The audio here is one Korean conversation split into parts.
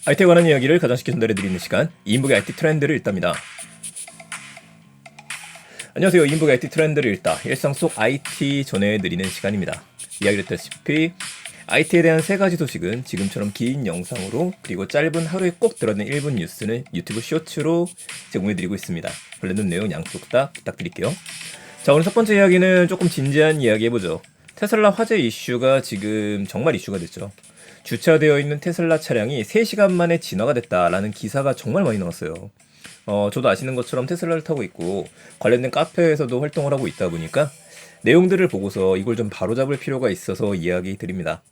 IT에 관한 이야기를 가장 쉽게 전달해드리는 시간, 이인북의 IT 트렌드를 읽답니다. 안녕하세요. 이인북의 IT 트렌드를 읽다. 일상 속 IT 전해드리는 시간입니다. 이야기했다시피 IT에 대한 3가지 소식은 지금처럼 긴 영상으로, 그리고 짧은 하루에 꼭 들어는 1분 뉴스는 유튜브 쇼츠로 제공해드리고 있습니다. 관련된 내용 양쪽 다 부탁드릴게요. 자, 오늘 첫 번째 이야기는 조금 진지한 이야기 해보죠. 테슬라 화재 이슈가 지금 정말 이슈가 됐죠. 주차되어 있는 테슬라 차량이 3시간 만에 진화가 됐다라는 기사가 정말 많이 나왔어요. 저도 아시는 것처럼 테슬라를 타고 있고 관련된 카페에서도 활동을 하고 있다 보니까 내용들을 보고서 이걸 좀 바로잡을 필요가 있어서 이야기 드립니다.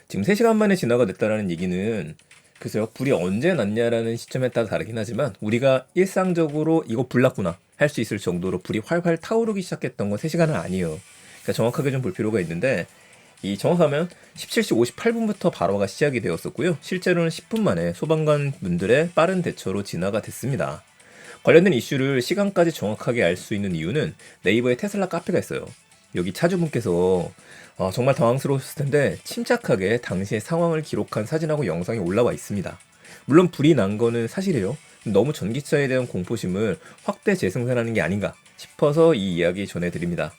지금 3시간 만에 진화가 됐다라는 얘기는 글쎄요, 불이 언제 났냐라는 시점에 따라 다르긴 하지만 우리가 일상적으로 이거 불 났구나 할 수 있을 정도로 불이 활활 타오르기 시작했던 건 3시간은 아니에요. 그러니까 정확하게 좀 볼 필요가 있는데, 이 정확하면 17시 58분부터 발화가 시작이 되었었고요. 실제로는 10분 만에 소방관 분들의 빠른 대처로 진화가 됐습니다. 관련된 이슈를 시간까지 정확하게 알 수 있는 이유는 네이버에 테슬라 카페가 있어요. 여기 차주분께서 정말 당황스러우셨을 텐데 침착하게 당시의 상황을 기록한 사진하고 영상이 올라와 있습니다. 물론 불이 난 거는 사실이에요. 너무 전기차에 대한 공포심을 확대 재생산하는 게 아닌가 싶어서 이 이야기 전해드립니다.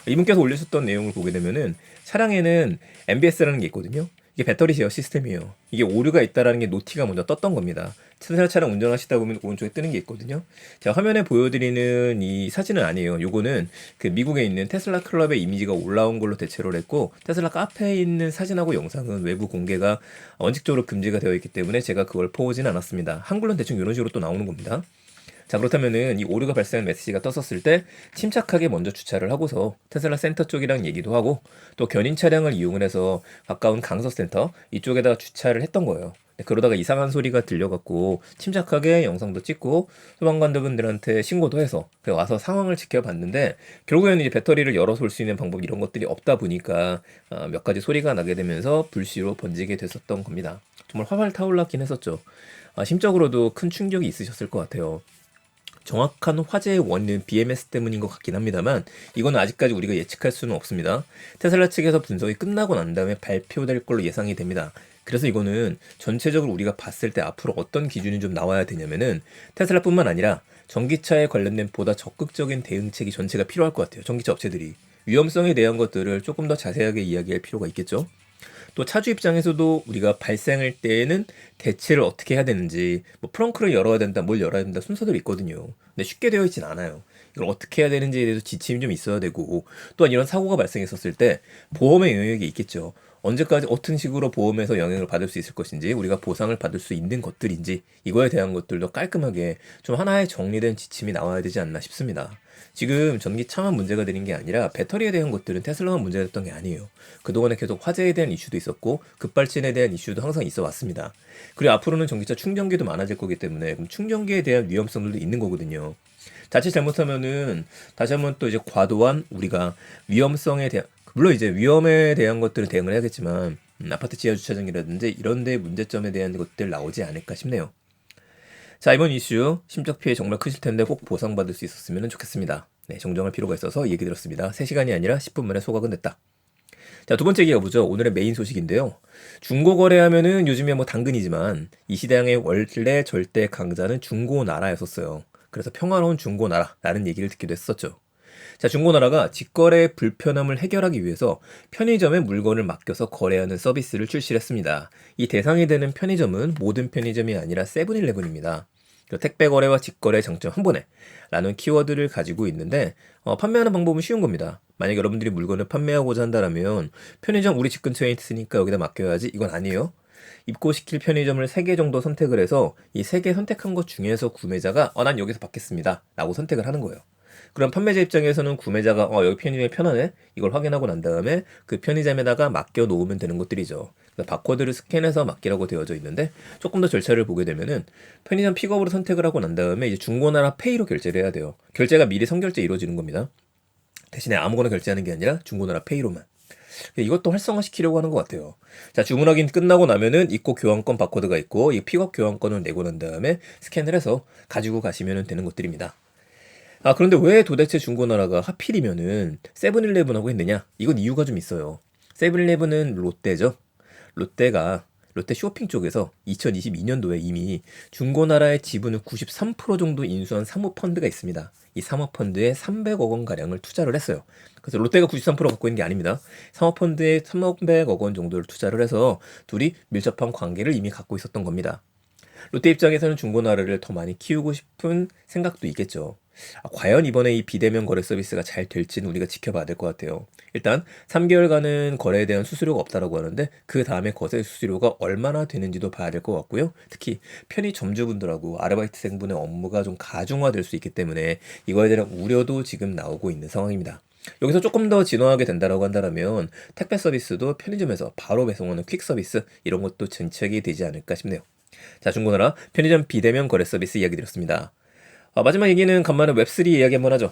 이분께서 올리셨던 내용을 보게 되면은 차량에는 MBS라는 게 있거든요. 이게 배터리 제어 시스템이에요. 이게 오류가 있다라는 게 노티가 먼저 떴던 겁니다. 테슬라 차량 운전하시다 보면 오른쪽에 뜨는 게 있거든요. 제가 화면에 보여드리는 이 사진은 아니에요. 요거는 그 미국에 있는 테슬라 클럽의 이미지가 올라온 걸로 대체를 했고, 테슬라 카페에 있는 사진하고 영상은 외부 공개가 원칙적으로 금지가 되어 있기 때문에 제가 그걸 퍼오진 않았습니다. 한글로는 대충 이런 식으로 또 나오는 겁니다. 자, 그렇다면은 이 오류가 발생한 메시지가 떴었을 때 침착하게 먼저 주차를 하고서 테슬라 센터 쪽이랑 얘기도 하고, 또 견인 차량을 이용을 해서 가까운 강서 센터 이쪽에다가 주차를 했던 거예요. 그러다가 이상한 소리가 들려갖고 침착하게 영상도 찍고 소방관분들한테 신고도 해서 와서 상황을 지켜봤는데, 결국에는 이제 배터리를 열어서 올 수 있는 방법 이런 것들이 없다 보니까 몇 가지 소리가 나게 되면서 불씨로 번지게 됐었던 겁니다. 정말 활활 타올랐긴 했었죠. 심적으로도 큰 충격이 있으셨을 것 같아요. 정확한 화재의 원인은 BMS 때문인 것 같긴 합니다만 이건 아직까지 우리가 예측할 수는 없습니다. 테슬라 측에서 분석이 끝나고 난 다음에 발표될 걸로 예상이 됩니다. 그래서 이거는 전체적으로 우리가 봤을 때 앞으로 어떤 기준이 좀 나와야 되냐면은, 테슬라뿐만 아니라 전기차에 관련된 보다 적극적인 대응책이 전체가 필요할 것 같아요. 전기차 업체들이 위험성에 대한 것들을 조금 더 자세하게 이야기할 필요가 있겠죠. 또 차주 입장에서도 우리가 발생할 때에는 대체를 어떻게 해야 되는지, 뭐 프렁크를 열어야 된다, 뭘 열어야 된다 순서들이 있거든요. 근데 쉽게 되어 있진 않아요. 이걸 어떻게 해야 되는지에 대해서 지침이 좀 있어야 되고, 또한 이런 사고가 발생했었을 때 보험의 영역이 있겠죠. 언제까지 어떤 식으로 보험에서 영향을 받을 수 있을 것인지, 우리가 보상을 받을 수 있는 것들인지, 이거에 대한 것들도 깔끔하게 좀 하나의 정리된 지침이 나와야 되지 않나 싶습니다. 지금 전기차만 문제가 되는 게 아니라 배터리에 대한 것들은 테슬라만 문제가 됐던 게 아니에요. 그동안에 계속 화재에 대한 이슈도 있었고 급발진에 대한 이슈도 항상 있어 왔습니다. 그리고 앞으로는 전기차 충전기도 많아질 거기 때문에 그럼 충전기에 대한 위험성들도 있는 거거든요. 자칫 잘못하면은 다시 한번 또 이제 과도한 우리가 위험성에 대한, 물론 이제 위험에 대한 것들을 대응을 해야겠지만 아파트 지하 주차장이라든지 이런 데 문제점에 대한 것들 나오지 않을까 싶네요. 자, 이번 이슈 심적 피해 정말 크실 텐데 꼭 보상받을 수 있었으면 좋겠습니다. 네, 정정할 필요가 있어서 얘기 드렸습니다. 3시간이 아니라 10분 만에 소각은 됐다. 자, 두 번째 얘기가 보죠. 오늘의 메인 소식인데요. 중고 거래하면은 요즘에 뭐 당근이지만 이 시장의 원래 절대 강자는 중고나라였었어요. 그래서 평화로운 중고나라라는 얘기를 듣기도 했었죠. 자, 중고나라가 직거래의 불편함을 해결하기 위해서 편의점에 물건을 맡겨서 거래하는 서비스를 출시를 했습니다. 이 대상이 되는 편의점은 모든 편의점이 아니라 세븐일레븐입니다. 택배 거래와 직거래 장점 한 번에 라는 키워드를 가지고 있는데, 판매하는 방법은 쉬운 겁니다. 만약 여러분들이 물건을 판매하고자 한다면 편의점 우리 집 근처에 있으니까 여기다 맡겨야지, 이건 아니에요. 입고시킬 편의점을 3개 정도 선택을 해서 이 3개 선택한 것 중에서 구매자가 난 여기서 받겠습니다 라고 선택을 하는 거예요. 그럼 판매자 입장에서는 구매자가 여기 편의점이 편하네, 이걸 확인하고 난 다음에 그 편의점에다가 맡겨 놓으면 되는 것들이죠. 바코드를 스캔해서 맡기라고 되어져 있는데, 조금 더 절차를 보게 되면은 편의점 픽업으로 선택을 하고 난 다음에 이제 중고나라 페이로 결제를 해야 돼요. 결제가 미리 선결제 이루어지는 겁니다. 대신에 아무거나 결제하는 게 아니라 중고나라 페이로만. 이것도 활성화시키려고 하는 것 같아요. 자, 주문 확인 끝나고 나면은 입고 교환권 바코드가 있고, 이 픽업 교환권을 내고 난 다음에 스캔을 해서 가지고 가시면 되는 것들입니다. 그런데 왜 도대체 중고나라가 하필이면은 세븐일레븐하고 했느냐? 이건 이유가 좀 있어요. 세븐일레븐은 롯데죠. 롯데가 롯데 쇼핑 쪽에서 2022년도에 이미 중고나라의 지분을 93% 정도 인수한 사모펀드가 있습니다. 이 사모펀드에 300억 원 가량을 투자를 했어요. 그래서 롯데가 93% 갖고 있는 게 아닙니다. 사모펀드에 300억 원 정도를 투자를 해서 둘이 밀접한 관계를 이미 갖고 있었던 겁니다. 롯데 입장에서는 중고나라를 더 많이 키우고 싶은 생각도 있겠죠. 과연 이번에 이 비대면 거래 서비스가 잘 될지는 우리가 지켜봐야 될 것 같아요. 일단 3개월간은 거래에 대한 수수료가 없다라고 하는데 그 다음에 거래 수수료가 얼마나 되는지도 봐야 될 것 같고요. 특히 편의점주분들하고 아르바이트생분의 업무가 좀 가중화될 수 있기 때문에 이거에 대한 우려도 지금 나오고 있는 상황입니다. 여기서 조금 더 진화하게 된다라고 한다면 택배 서비스도 편의점에서 바로 배송하는 퀵 서비스 이런 것도 정책이 되지 않을까 싶네요. 자, 중고나라 편의점 비대면 거래 서비스 이야기 드렸습니다. 마지막 얘기는 간만에 웹3 이야기 한번 하죠.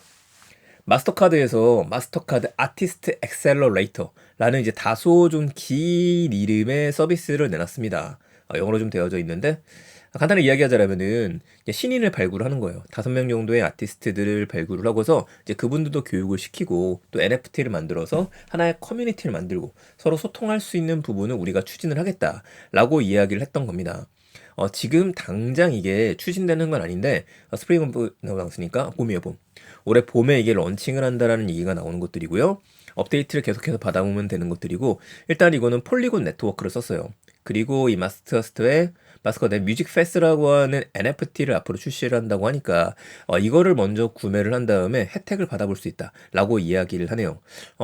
마스터카드에서 마스터카드 아티스트 엑셀러레이터라는 이제 다소 좀 긴 이름의 서비스를 내놨습니다. 영어로 좀 되어져 있는데 간단히 이야기하자면은 신인을 발굴하는 거예요. 5명 정도의 아티스트들을 발굴을 하고서 이제 그분들도 교육을 시키고 또 NFT를 만들어서 하나의 커뮤니티를 만들고 서로 소통할 수 있는 부분을 우리가 추진을 하겠다라고 이야기를 했던 겁니다. 지금 당장 이게 추진되는 건 아닌데 스프링 오브 나왔으니까 봄이에요, 봄. 올해 봄에 이게 런칭을 한다라는 얘기가 나오는 것들이고요. 업데이트를 계속해서 받아오면 되는 것들이고 일단 이거는 폴리곤 네트워크를 썼어요. 그리고 이 마스터카드 뮤직 페스라고 하는 NFT를 앞으로 출시를 한다고 하니까 이거를 먼저 구매를 한 다음에 혜택을 받아볼 수 있다라고 이야기를 하네요.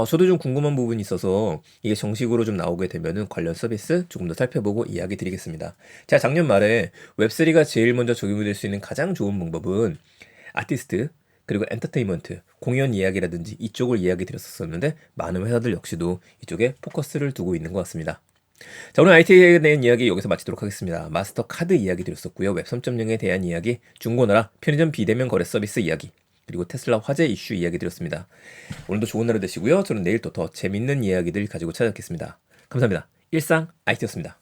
저도 좀 궁금한 부분이 있어서 이게 정식으로 좀 나오게 되면은 관련 서비스 조금 더 살펴보고 이야기 드리겠습니다. 제가 작년 말에 웹3가 제일 먼저 적용이 될 수 있는 가장 좋은 방법은 아티스트 그리고 엔터테인먼트, 공연 이야기라든지 이쪽을 이야기 드렸었는데 많은 회사들 역시도 이쪽에 포커스를 두고 있는 것 같습니다. 자, 오늘 IT에 대한 이야기 여기서 마치도록 하겠습니다. 마스터카드 이야기 드렸었고요. 웹 3.0에 대한 이야기, 중고나라, 편의점 비대면 거래 서비스 이야기, 그리고 테슬라 화재 이슈 이야기 드렸습니다. 오늘도 좋은 하루 되시고요. 저는 내일 또 더 재밌는 이야기들 가지고 찾아뵙겠습니다. 감사합니다. 일상 IT였습니다.